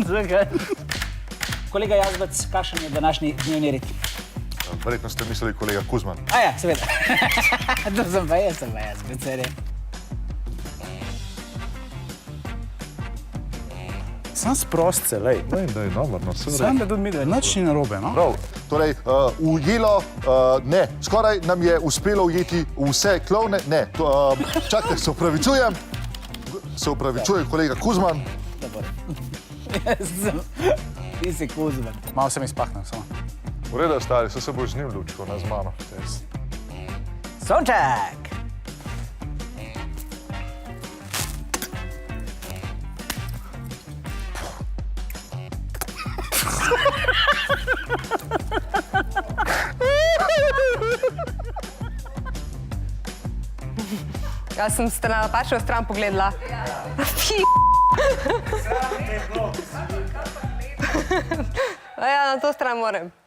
Zakaj? Kolega Jazbec, kakšen je današnji dnevni red? Verjetno ste mislili kolega Kuzman. A ja, seveda. To sem pa jaz, becerje. Sam sprost se, lej. Daj, namerno, se Sam da tudi mi, da je nič ni narobe, no? Prav, torej, ujelo, ne, skoraj nam je uspelo ujeti vse klovne, ne, čakaj, se opravičujem, kolega Kuzman. Ti si Kuzman. Malo sem izpahnil, samo. V redu, stari, se boš z njim lučko, ne z mano. Sonček! Jaz sem na napačno stran pogledala. Ja, na to stran moram.